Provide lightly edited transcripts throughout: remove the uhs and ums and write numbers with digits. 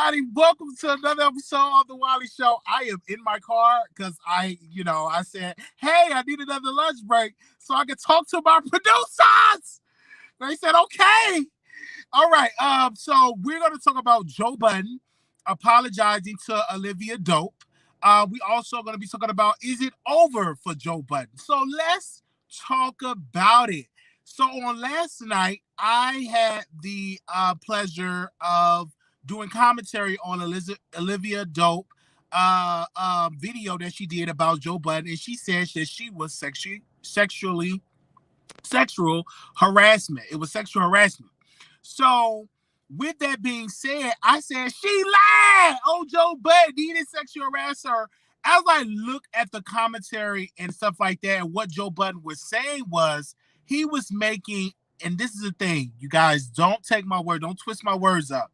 everybody. Welcome to another episode of the Wiley Show. I am in my car because I said, hey, I need another lunch break so I can talk to my producers. They said, okay. All right. So we're going to talk about Joe Budden apologizing to Olivia Dope. We also going to be talking about, is it over for Joe Budden? So let's talk about it. So on last night, I had the pleasure of doing commentary on Olivia Dope video that she did about Joe Budden, and she said that she was sexual harassment. It was sexual harassment. So with that being said, I said she lied. Oh, Joe Budden needed sexual harass her. As I look at the commentary and stuff like that, and what Joe Budden was saying was he was making, and this is the thing, you guys, don't take my word, don't twist my words up.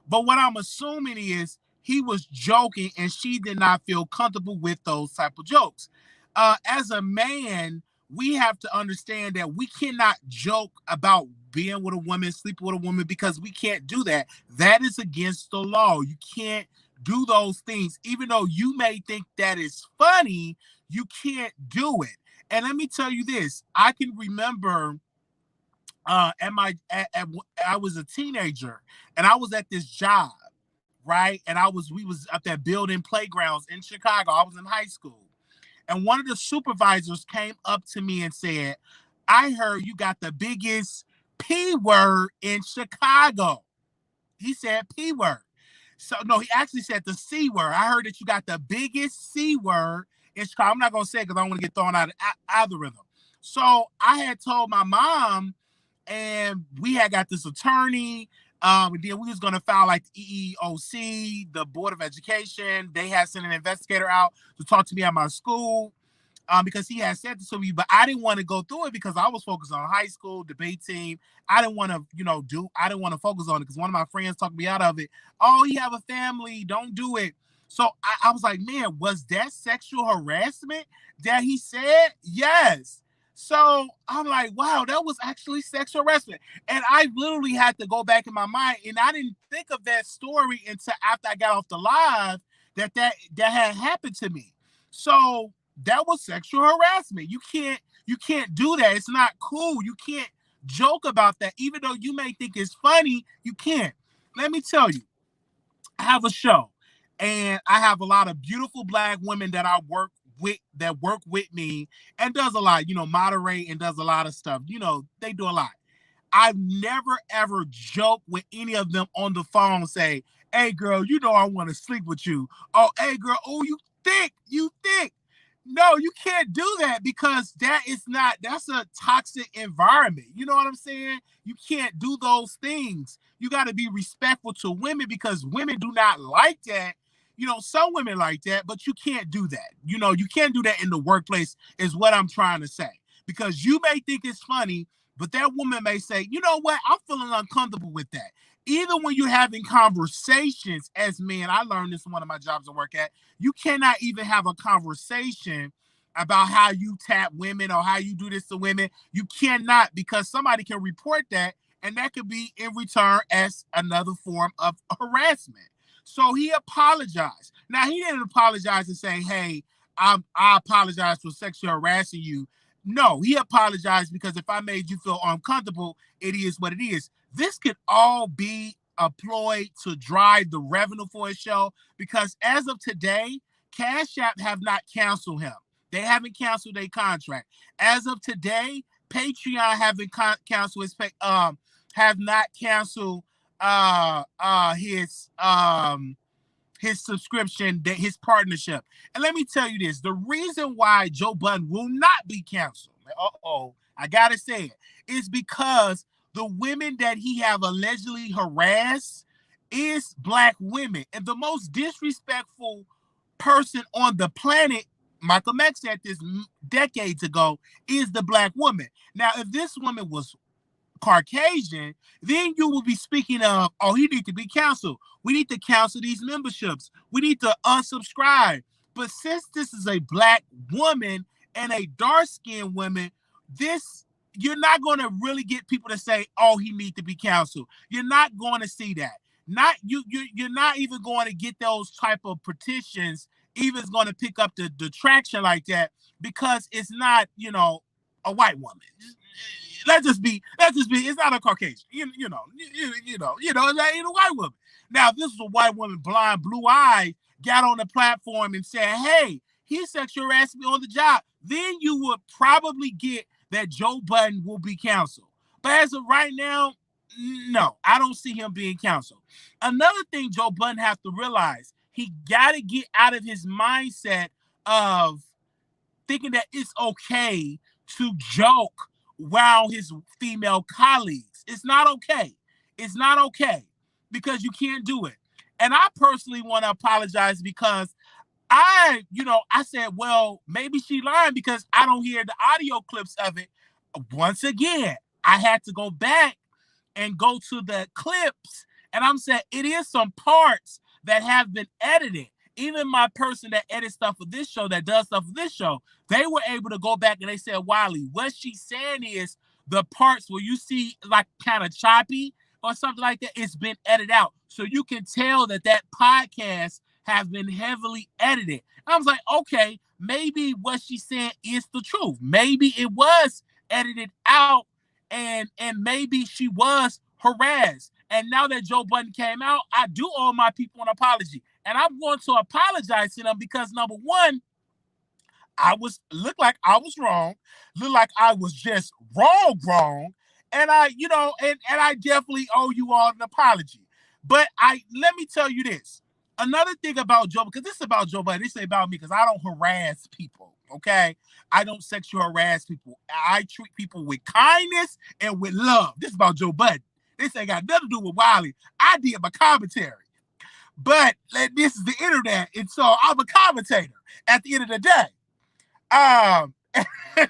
But what I'm assuming is he was joking and she did not feel comfortable with those type of jokes. As a man, we have to understand that we cannot joke about being with a woman, sleeping with a woman, because we can't do that. That is against the law. You can't do those things. Even though you may think that is funny, you can't do it. And let me tell you this, I can remember I was a teenager and I was at this job, right? And we was at that building playgrounds in Chicago. I was in high school. And one of the supervisors came up to me and said, I heard you got the biggest P word in Chicago. He said P word. So no, he actually said the C word. I heard that you got the biggest C word in Chicago. I'm not going to say it because I don't want to get thrown out of algorithm. So I had told my mom, and we had got this attorney. And then we was going to file like the EEOC, the Board of Education. They had sent an investigator out to talk to me at my school because he had said this to me, but I didn't want to go through it because I was focused on high school debate team. I didn't want to, I didn't want to focus on it because one of my friends talked me out of it. Oh, you have a family, don't do it. So I was like, man, was that sexual harassment that he said? Yes. So I'm like, wow, that was actually sexual harassment. And I literally had to go back in my mind, and I didn't think of that story until after I got off the live that had happened to me. So that was sexual harassment. You can't do that. It's not cool. You can't joke about that. Even though you may think it's funny, you can't. Let me tell you, I have a show, and I have a lot of beautiful Black women that I work with me and does a lot, moderate and does a lot of stuff. They do a lot. I've never ever joked with any of them on the phone, say, hey girl, I want to sleep with you. Oh, hey girl, oh, you thick. No, you can't do that because that's a toxic environment. You know what I'm saying? You can't do those things. You got to be respectful to women because women do not like that. Some women like that, but you can't do that. You can't do that in the workplace is what I'm trying to say. Because you may think it's funny, but that woman may say, you know what? I'm feeling uncomfortable with that. Either when you're having conversations as men, I learned this in one of my jobs I work at, you cannot even have a conversation about how you tap women or how you do this to women. You cannot, because somebody can report that, and that could be in return as another form of harassment. So he apologized. Now, he didn't apologize and say, hey, I apologize for sexually harassing you. No, he apologized because if I made you feel uncomfortable, it is what it is. This could all be a ploy to drive the revenue for his show because as of today, Cash App have not canceled him. They haven't canceled their contract. As of today, Patreon haven't canceled have not canceled his subscription, his partnership. And let me tell you this, the reason why Joe Budden will not be canceled, I gotta say it, is because the women that he have allegedly harassed is Black women. And the most disrespectful person on the planet, Michael Mack said this decades ago, is the Black woman. Now, if this woman was Caucasian, then you will be speaking of, oh, he needs to be canceled. We need to cancel these memberships. We need to unsubscribe. But since this is a Black woman and a dark-skinned woman, you're not going to really get people to say, oh, he needs to be canceled. You're not going to see that. You're not even going to get those type of petitions even going to pick up the traction like that, because it's not, a white woman. Let's just be it's not a Caucasian. It ain't a white woman. Now, if this was a white woman, blind, blue-eyed, got on the platform and said, hey, he sexual harassed me on the job, then you would probably get that Joe Budden will be canceled. But as of right now, no, I don't see him being canceled. Another thing Joe Budden has to realize, he got to get out of his mindset of thinking that it's okay to joke around his female colleagues. It's not okay. It's not okay, because you can't do it. And I personally want to apologize, because I said, well, maybe she lied because I don't hear the audio clips of it. Once again, I had to go back and go to the clips, and I'm saying it is some parts that have been edited. Even my person that edits stuff for this show, that does stuff for this show, they were able to go back and they said, Wiley, what she's saying is the parts where you see like kind of choppy or something like that, it's been edited out. So you can tell that podcast has been heavily edited. And I was like, okay, maybe what she's saying is the truth. Maybe it was edited out, and maybe she was harassed. And now that Joe Budden came out, I do owe my people an apology. And I'm going to apologize to them because, number one, looked like I was wrong. Looked like I was just wrong. And I definitely owe you all an apology. But let me tell you this. Another thing about Joe, because this is about Joe Budden, this ain't about me, because I don't harass people, okay? I don't sexually harass people. I treat people with kindness and with love. This is about Joe Budden. This ain't got nothing to do with Wiley. I did my commentary. But this is the internet, and so I'm a commentator at the end of the day. And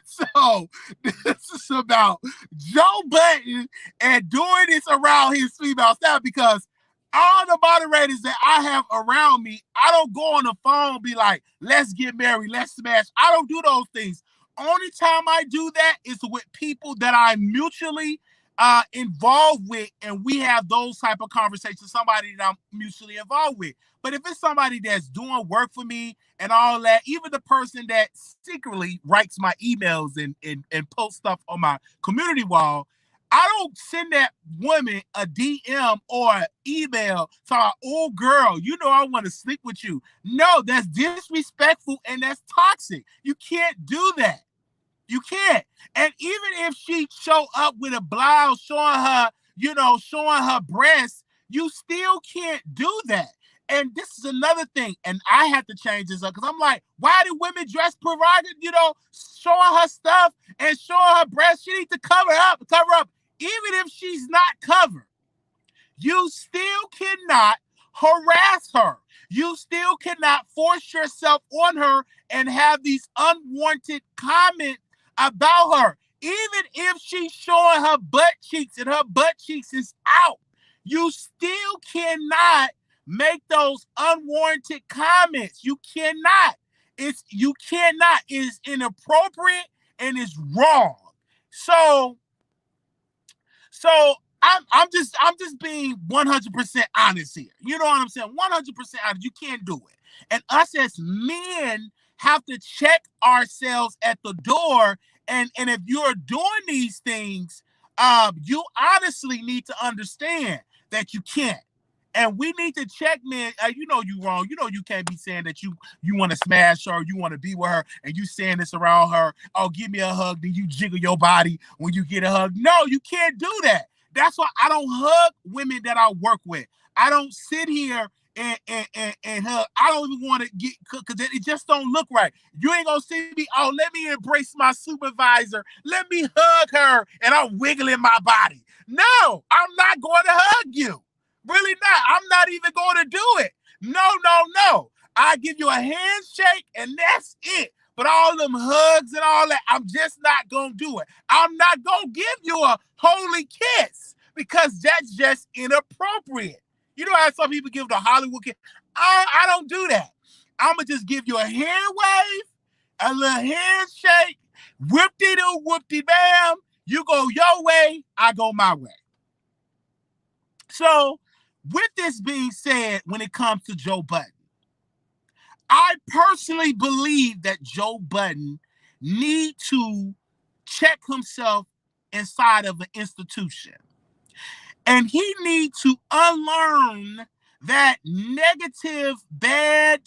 so this is about Joe Budden and doing this around his female staff, because all the moderators that I have around me, I don't go on the phone and be like, let's get married, let's smash. I don't do those things. Only time I do that is with people that I'm mutually involved with, and we have those type of conversations, somebody that I'm mutually involved with. But if it's somebody that's doing work for me and all that, even the person that secretly writes my emails and posts stuff on my community wall, I don't send that woman a DM or an email talking, oh girl, I want to sleep with you. No, that's disrespectful and that's toxic. You can't do that. You can't. And even if she show up with a blouse showing her breasts, you still can't do that. And this is another thing. And I have to change this up, because I'm like, why do women dress provocative, showing her stuff and showing her breasts? She needs to cover up. Even if she's not covered, you still cannot harass her. You still cannot force yourself on her and have these unwanted comments about her. Even if she's showing her butt cheeks and her butt cheeks is out, you still cannot make those unwarranted comments. You cannot. It's inappropriate and it's wrong. So I'm just being 100% honest here. You know what I'm saying? 100% honest. You can't do it. And us as men have to check ourselves at the door. And if you're doing these things, you honestly need to understand that you can't. And we need to check, man. You wrong. You can't be saying that you want to smash her, you want to be with her, and you saying this around her. Oh, give me a hug. Then you jiggle your body when you get a hug. No, you can't do that. That's why I don't hug women that I work with. I don't sit here and hug. I don't even want to get, because it just don't look right. You ain't gonna see me. Oh, let me embrace my supervisor. Let me hug her, and I'm wiggling my body. No, I'm not going to hug you. Really not. I'm not even going to do it. No. I give you a handshake and that's it. But all them hugs and all that, I'm just not going to do it. I'm not going to give you a holy kiss, because that's just inappropriate. You know how some people give the Hollywood kiss? I don't do that. I'm going to just give you a hand wave, a little handshake, whoop-de-doo, whoop-de-bam. You go your way, I go my way. So with this being said, when it comes to Joe Budden, I personally believe that Joe Budden need to check himself inside of an institution. And he need to unlearn that negative, bad,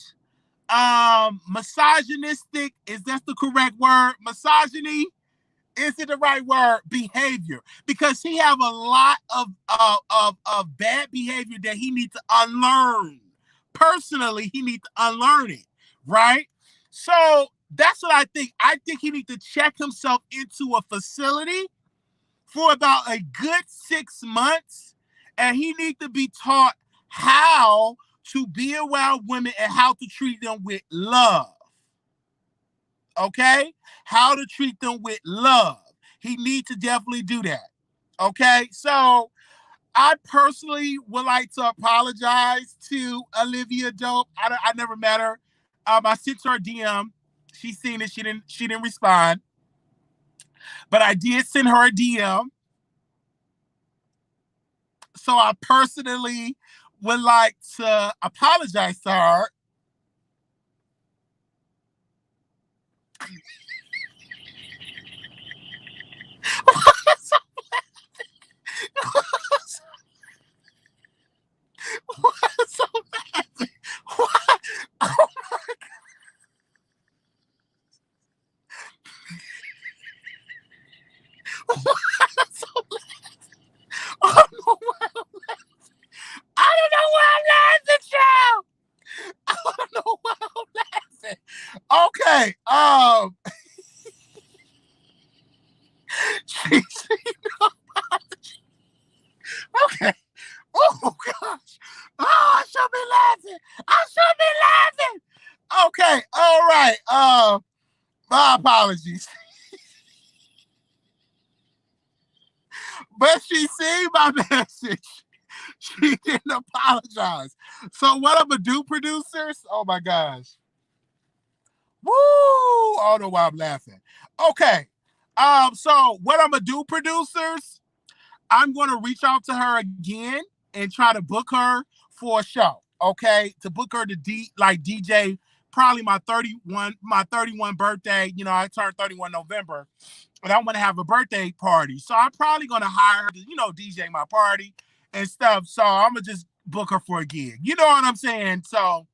misogynistic, is that the correct word? Misogyny? Is it the right word? Behavior. Because he have a lot of bad behavior that he needs to unlearn. Personally, he needs to unlearn it, right? So that's what I think. I think he needs to check himself into a facility for about a good 6 months, and he needs to be taught how to be around women and how to treat them with love. Okay? How to treat them with love. He needs to definitely do that. Okay? So I personally would like to apologize to Olivia Dope. I never met her. I sent her a DM. She seen it. She didn't respond. But I did send her a DM. So I personally would like to apologize to her. What's so bad? What? Oh my God. What's so bad? I don't know why I'm laughing. I don't know why I'm laughing, child. I don't know why I'm laughing. Okay. Okay. Oh gosh. Oh, I should be laughing. I should be laughing. Okay. All right. My apologies. But she seen my message. She didn't apologize. So what I'm gonna do, producers? Oh my gosh. Woo! I don't know why I'm laughing. Okay. So what I'm gonna do, producers? I'm gonna reach out to her again and try to book her for a show. Okay, to book her to DJ probably my 31 birthday. You know, I turned 31 November, and I want to have a birthday party. So I'm probably gonna hire her to, DJ my party and stuff. So I'm gonna just book her for a gig. You know what I'm saying? So,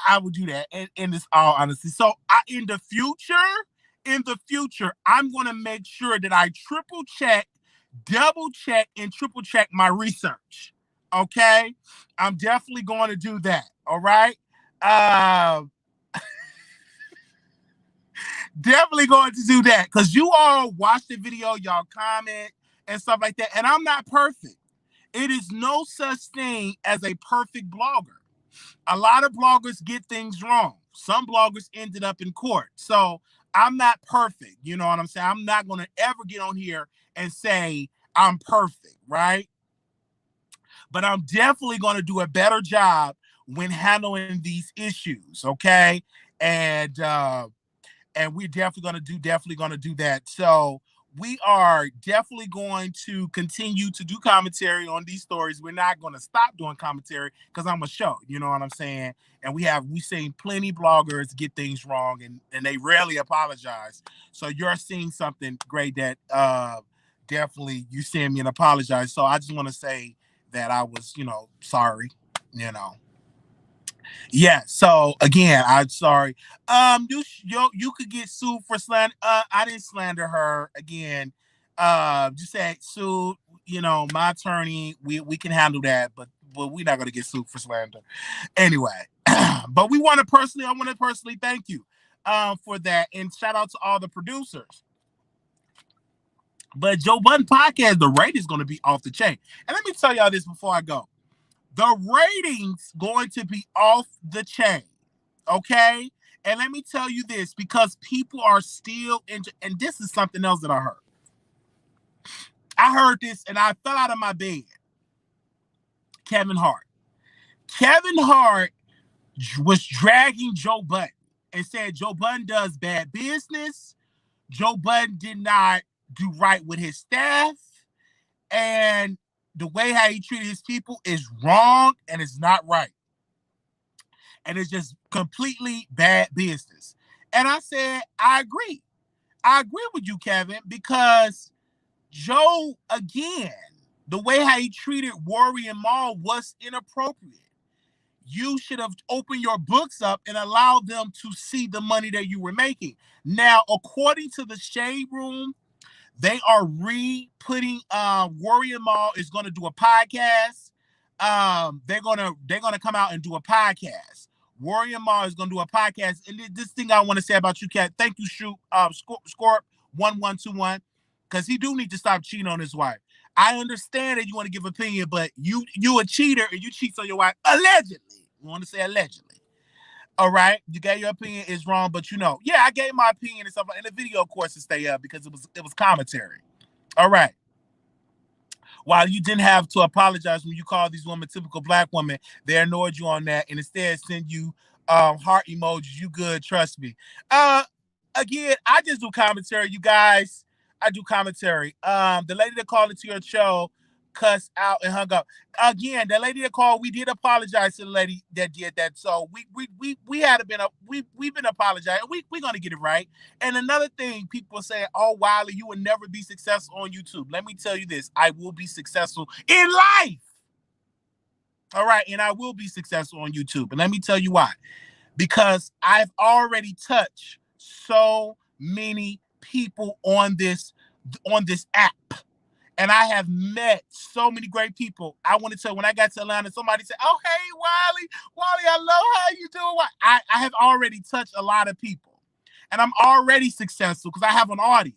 I would do that in this all honesty. So in the future, I'm gonna make sure that I triple check, double check, and triple check my research. Okay, I'm definitely going to do that. All right. Um, Definitely going to do that because you all watch the video, y'all comment and stuff like that. And I'm not perfect. It is no such thing as a perfect blogger. A lot of bloggers get things wrong. Some bloggers ended up in court. So I'm not perfect. You know what I'm saying? I'm not going to ever get on here and say I'm perfect, right? But I'm definitely going to do a better job when handling these issues, okay? And we're definitely going to do that. So we are definitely going to continue to do commentary on these stories. We're not going to stop doing commentary because I'm a show, you know what I'm saying? And we seen plenty bloggers get things wrong and they rarely apologize. So you're seeing something great that definitely you send me and apologize. So I just want to say that I was, sorry, Yeah. So again, I'm sorry. You could get sued for slander. I didn't slander her. Again, just say sued. My attorney. We can handle that, but we're not gonna get sued for slander. Anyway, but I want to personally thank you, for that, and shout out to all the producers. But Joe Budden podcast, the rate is going to be off the chain. And let me tell y'all this before I go. The ratings going to be off the chain, okay? And let me tell you this, because people are still and this is something else that I heard. I heard this and I fell out of my bed. Kevin Hart. Kevin Hart was dragging Joe Budden and said Joe Budden does bad business. Joe Budden did not do right with his staff. And the way how he treated his people is wrong and it's not right. And it's just completely bad business. And I said, I agree. I agree with you, Kevin, because Joe, again, the way how he treated Worry and Maul was inappropriate. You should have opened your books up and allowed them to see the money that you were making. Now, according to the Shade Room, they are re-putting Worry and Maul is going to do a podcast. They're gonna come out and do a podcast. Worry and Maul is gonna do a podcast. And this thing I want to say about you, Kat. Thank you, Shoot Scorp 1121, because he do need to stop cheating on his wife. I understand that you want to give opinion, but you a cheater and you cheat on your wife allegedly. You want to say allegedly. All right, you gave your opinion is wrong, but yeah, I gave my opinion and stuff. And the video, of course, to stay up because it was commentary. All right. While you didn't have to apologize when you called these women typical black women, they annoyed you on that and instead send you heart emojis. You good, trust me. Again, I just do commentary, you guys. I do commentary. The lady that called into your show cussed out and hung up. Again, the lady that called, we did apologize to the lady that did that. So we've been apologizing. We're gonna get it right. And another thing, people say, "Oh, Wiley, you will never be successful on YouTube." Let me tell you this: I will be successful in life. All right, and I will be successful on YouTube. And let me tell you why: because I've already touched so many people on this app. And I have met so many great people. I want to tell you, when I got to Atlanta, somebody said, "Oh, hey, Wiley, I love how you doing." I have already touched a lot of people. And I'm already successful because I have an audience.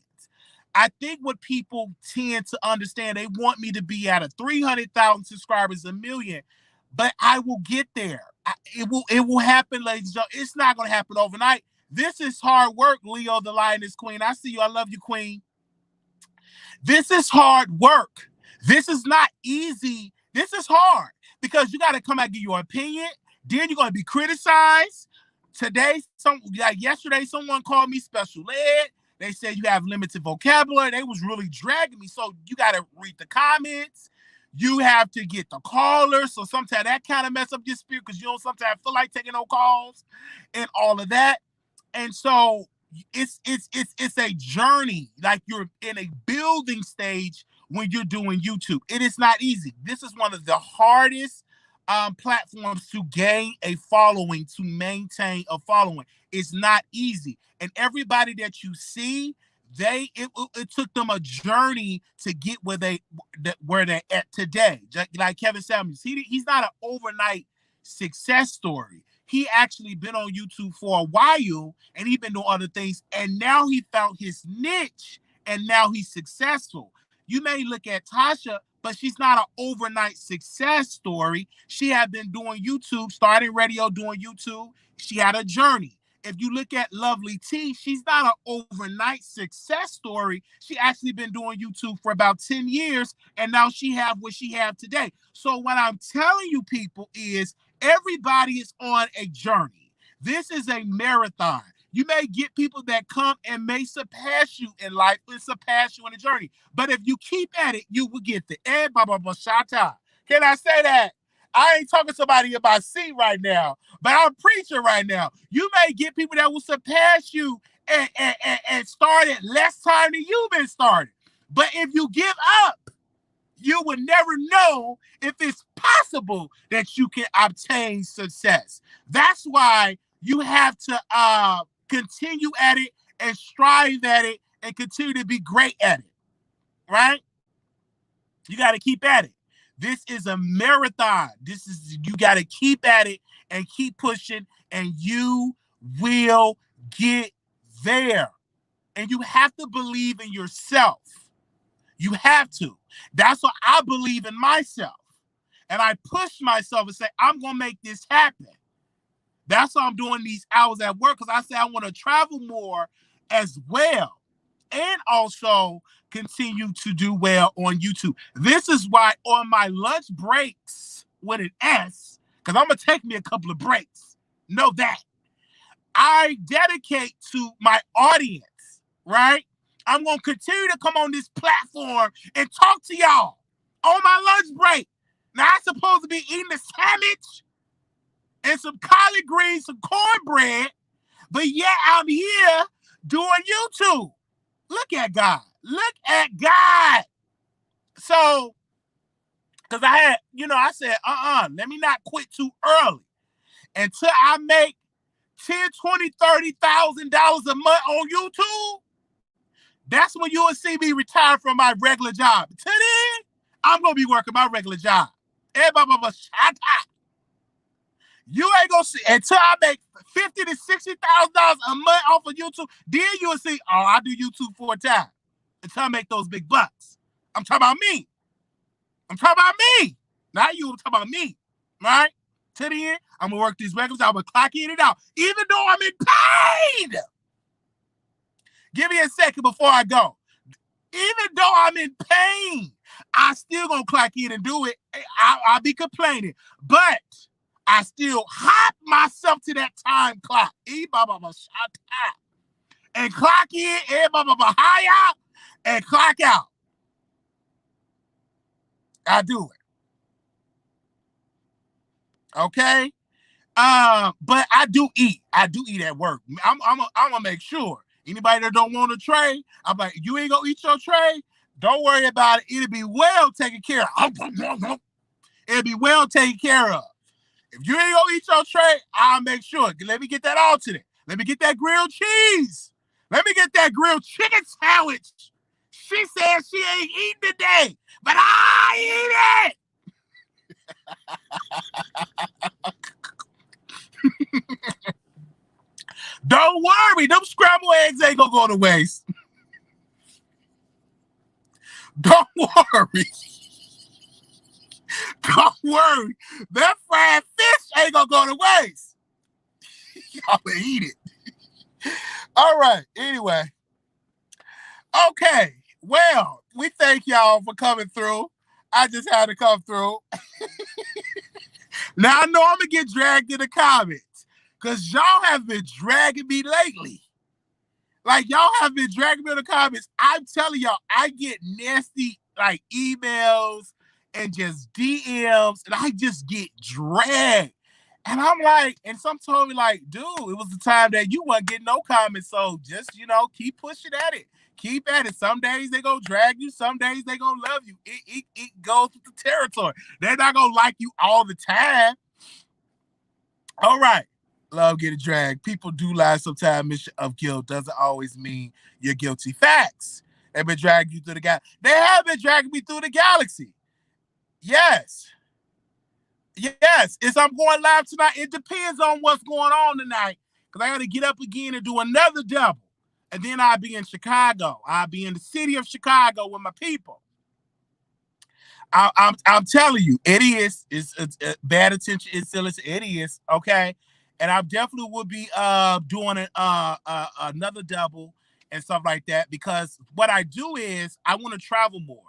I think what people tend to understand, they want me to be at 300,000 subscribers, 1 million, but I will get there. It will happen, ladies and gentlemen. It's not going to happen overnight. This is hard work, Leo, the Lioness Queen. I see you. I love you, Queen. This is hard work. This is not easy. This is hard because you got to come out and give your opinion. Then you're going to be criticized. Yesterday, someone called me special ed. They said you have limited vocabulary. They was really dragging me. So you got to read the comments. You have to get the callers. So sometimes that kind of mess up your spirit because you don't sometimes feel like taking no calls and all of that. And so it's a journey, like you're in a building stage when you're doing YouTube. It is not easy. This is one of the hardest platforms to gain a following, to maintain a following. It's not easy. And everybody that you see, it took them a journey to get where they're at today. Like Kevin Samuels, he's not an overnight success story. He actually been on YouTube for a while and he been doing other things. And now he found his niche and now he's successful. You may look at Tasha, but she's not an overnight success story. She had been doing YouTube, starting radio, doing YouTube. She had a journey. If you look at Lovely T, she's not an overnight success story. She actually been doing YouTube for about 10 years, and now she have what she have today. So what I'm telling you, people, is everybody is on a journey. This is a marathon. You may get people that come and may surpass you in life and surpass you in a journey. But if you keep at it, you will get there. Can I say that? I ain't talking to somebody about C right now, but I'm preaching right now. You may get people that will surpass you and start at less time than you've been started. But if you give up, you will never know if it's possible that you can obtain success. That's why you have to continue at it and strive at it and continue to be great at it, right? You got to keep at it. This is a marathon. You got to keep at it and keep pushing, and you will get there. And you have to believe in yourself. You have to. That's what I believe in myself. And I push myself and say, I'm going to make this happen. That's why I'm doing these hours at work, because I say I want to travel more as well. And also continue to do well on YouTube. This is why on my lunch breaks with an S, because I'm going to take me a couple of breaks. Know that. I dedicate to my audience, right? I'm going to continue to come on this platform and talk to y'all. on my lunch break. Now I'm supposed to be eating a sandwich and some collard greens, some cornbread, but yet I'm here doing YouTube. Look at God. Look at God. So, because I had, I said, let me not quit too early until I make $10, $20, $30,000 a month on YouTube. That's when you will see me retire from my regular job. Till then, I'm going to be working my regular job. Everybody, shut up. You ain't going to see, until I make $50,000 to $60,000 a month off of YouTube, then you will see, I do YouTube full time until I make those big bucks. I'm talking about me. Not you, I'm talking about me, right? To the end, I'm going to work these regulars. I'm going to clock in and out, even though I'm in pain. Give me a second before I go. Even though I'm in pain, I still going to clock in and do it. I'll be complaining, but I still hop myself to that time clock. And clock in, high out, and clock out. I do it. Okay? But I do eat. I do eat at work. I'm gonna make sure. Anybody that don't want a tray, I'm like, you ain't gonna eat your tray? Don't worry about it. It'll be well taken care of. It'll be well taken care of. If you ain't gonna eat your tray, I'll make sure. Let me get that alternate. Let me get that grilled cheese. Let me get that grilled chicken sandwich. She said she ain't eating today, but I eat it. Don't worry, them scrambled eggs ain't gonna go to waste. Don't worry. Don't worry. That fried fish ain't gonna go to waste. Y'all eat it. All right, anyway. Okay, well, we thank y'all for coming through. I just had to come through. Now, I know I'm going to get dragged in the comments because y'all have been dragging me lately. Like, y'all have been dragging me in the comments. I'm telling y'all, I get nasty, like, emails and just DMs, and I just get dragged. And I'm like, and some told me, like, dude, it was the time that you weren't getting no comments, so just, keep pushing at it. Keep at it. Some days they gonna drag you. Some days they gonna love you. It goes with the territory. They're not gonna like you all the time. All right. Love getting dragged. People do lie sometimes. Mission of guilt doesn't always mean you're guilty. Facts. They've been dragging you through the galaxy. They have been dragging me through the galaxy. Yes. Yes. If I'm going live tonight, it depends on what's going on tonight. Because I got to get up again and do another double. And then I'll be in Chicago. I'll be in the city of Chicago with my people. I'm telling you, it is. It's bad attention. It's illicit. It is. Okay. And I definitely will be doing another double and stuff like that, because what I do is I want to travel more.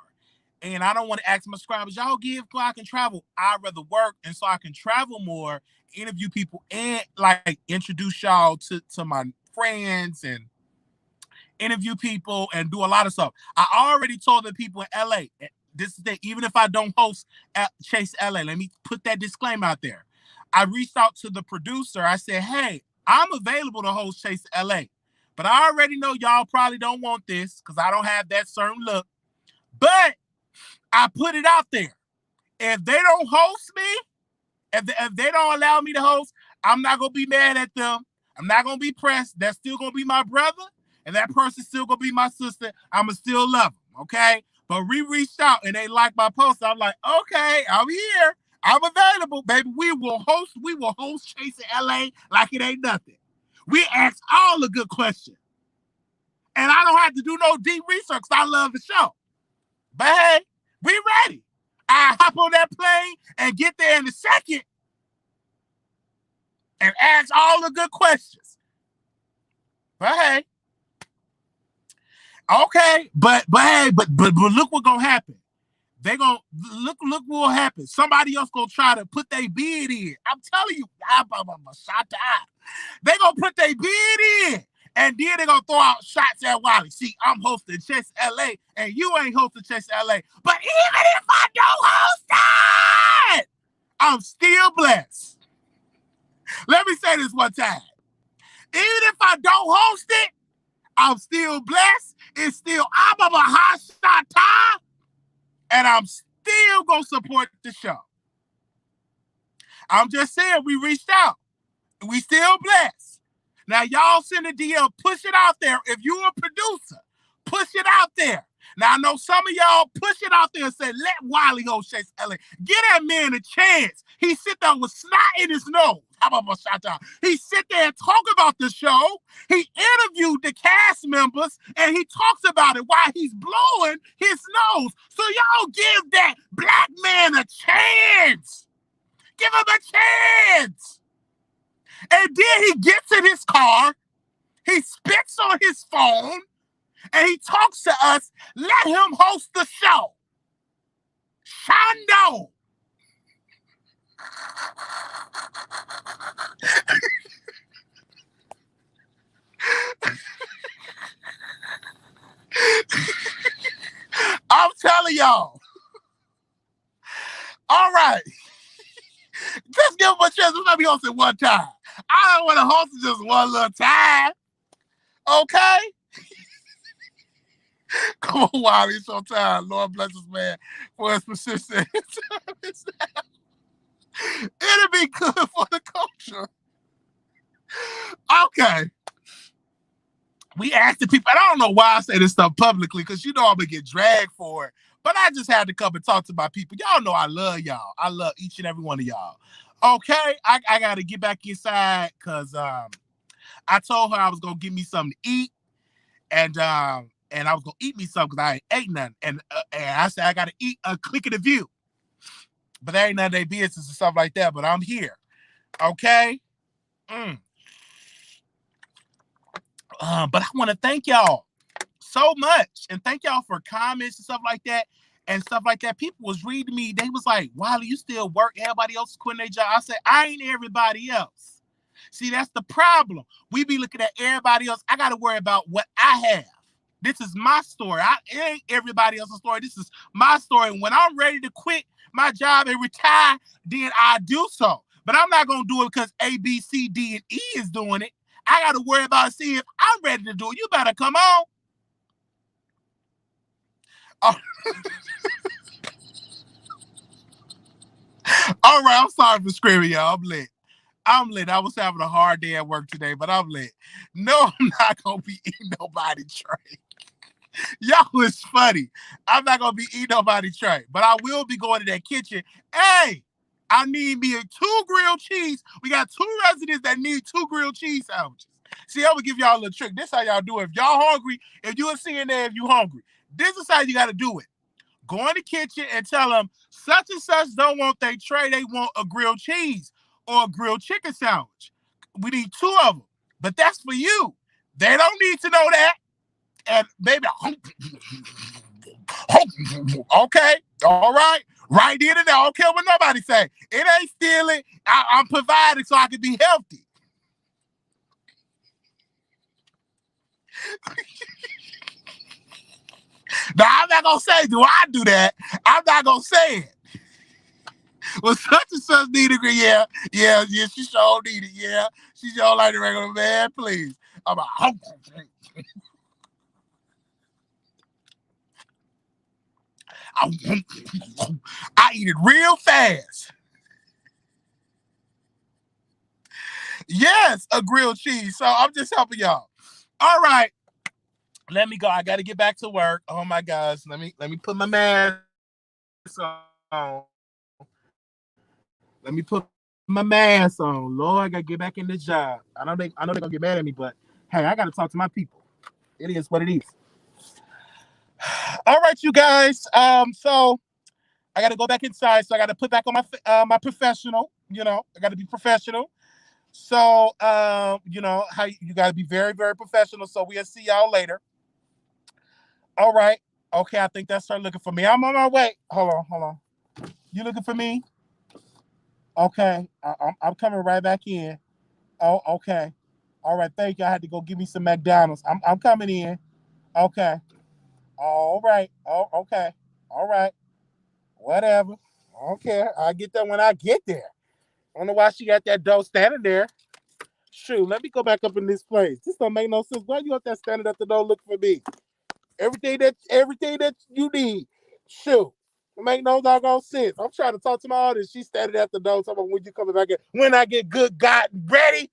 And I don't want to ask my subscribers, y'all give so I can travel. I'd rather work, and so I can travel more, interview people, and like introduce y'all to my friends and interview people and do a lot of stuff. I already told the people in LA, this is the, even if I don't host at Chase LA, let me put that disclaimer out there. I reached out to the producer. I said, hey, I'm available to host Chase LA, but I already know y'all probably don't want this because I don't have that certain look. But I put it out there. If they don't host me, if they don't allow me to host, I'm not going to be mad at them. I'm not going to be pressed. That's still going to be my brother. And that person's still going to be my sister. I'm going to still love them, okay? But we reached out, and they liked my post. I'm like, okay, I'm here. I'm available, baby. We will host Chase in LA like it ain't nothing. We ask all the good questions. And I don't have to do no deep research because I love the show. But hey, we ready. I hop on that plane and get there in a second and ask all the good questions. But hey, okay, but look what's gonna happen. They gonna look what will happen. Somebody else gonna try to put their bid in. I'm telling you, they gonna put their bid in, And then they're gonna throw out shots at Wiley. See, I'm hosting Chase LA, and you ain't hosting Chase LA. But even if I don't host it, I'm still blessed. Let me say this one time. Even if I don't host it, I'm still blessed. It's still I'm a hot shot time, and I'm still gonna support the show. I'm just saying we reached out. We still blessed. Now y'all send a DM, push it out there. If you're a producer, push it out there. Now I know some of y'all push it out there and say, let Wiley host Chase LA. Give that man a chance. He sit there with snot in his nose. How about my shout out? He sit there and talk about the show. He interviewed the cast members and he talks about it while he's blowing his nose. So y'all give that black man a chance. Give him a chance. And then he gets in his car, he spits on his phone, and he talks to us. Let him host the show. Shondo. I'm telling y'all. All right. Just give him a chance. Let me host it one time. I don't want to host it just one little time. Okay? Come on, Wiley. It's your time. Lord bless this man for his persistence. It'll be good for the culture. Okay. We asked the people, and I don't know why I say this stuff publicly, because you know I'm going to get dragged for it, but I just had to come and talk to my people. Y'all know I love y'all. I love each and every one of y'all. Okay, I got to get back inside because I told her I was going to give me something to eat, and I was going to eat me something because I ain't ate nothing. And I said I got to eat a click of the view. But there ain't none of their business and stuff like that, but I'm here. Okay? But I want to thank y'all so much. And thank y'all for comments and stuff like that. People was reading me. They was like, Wiley, you still work. Everybody else is quitting their job. I said, I ain't everybody else. See, that's the problem. We be looking at everybody else. I got to worry about what I have. This is my story. It ain't everybody else's story. This is my story. And when I'm ready to quit my job and retire, then I do so. But I'm not going to do it because A, B, C, D, and E is doing it. I got to worry about seeing if I'm ready to do it. You better come on. Oh. All right, I'm sorry for screaming, y'all. I'm lit. I was having a hard day at work today, but I'm lit. No, I'm not going to be eating nobody tray. Y'all is funny. I'm not going to be eating nobody tray, but I will be going to that kitchen. Hey, I need me 2 grilled cheese. We got 2 residents that need 2 grilled cheese sandwiches. See, I'm going to give y'all a little trick. This is how y'all do it. If y'all hungry, if you are seeing there, if you hungry, this is how you got to do it. Go in the kitchen and tell them such and such don't want their tray. They want a grilled cheese or a grilled chicken sandwich. We need 2 of them, but that's for you. They don't need to know that. And maybe, okay, all right. Right in and there. I don't care what nobody say. It ain't stealing. I'm providing so I can be healthy. Now, I'm not going to say, do I do that? I'm not going to say it. Well, such and such need a grilled. Yeah, she sure need it. Yeah, she sure like the regular man, please. I'm like, I eat it real fast. Yes, a grilled cheese. So I'm just helping y'all. All right. Let me go. I got to get back to work. Oh my gosh. Let me put my mask on. Let me put my mask on. Lord, I got to get back in this job. I know they're going to get mad at me, but hey, I got to talk to my people. It is what it is. All right, you guys. So I got to go back inside. So I got to put back on my professional. You know, I got to be professional. So, you know, how you got to be very, very professional. So we'll see y'all later. All right. Okay, I think that's her looking for me. I'm on my way. Hold on. You looking for me? Okay. I'm coming right back in. Oh, okay. All right, thank you. I had to go get me some McDonald's. I'm coming in. Okay. All right. Oh, okay. All right. Whatever. I don't care. I'll get that when I get there. I don't know why she got that door standing there. Shoot, let me go back up in this place. This don't make no sense. Why you up there standing at the door looking for me? Everything that you need. Shoot. It make no doggone sense. I'm trying to talk to my audience. She's standing at the door talking about when you coming back in. When I get good God ready.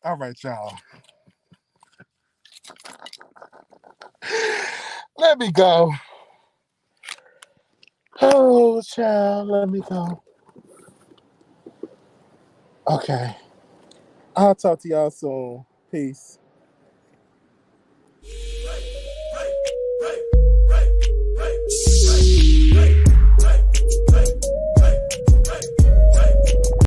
All right, y'all. Let me go. Oh, child, let me go. Okay. I'll talk to y'all soon. Peace.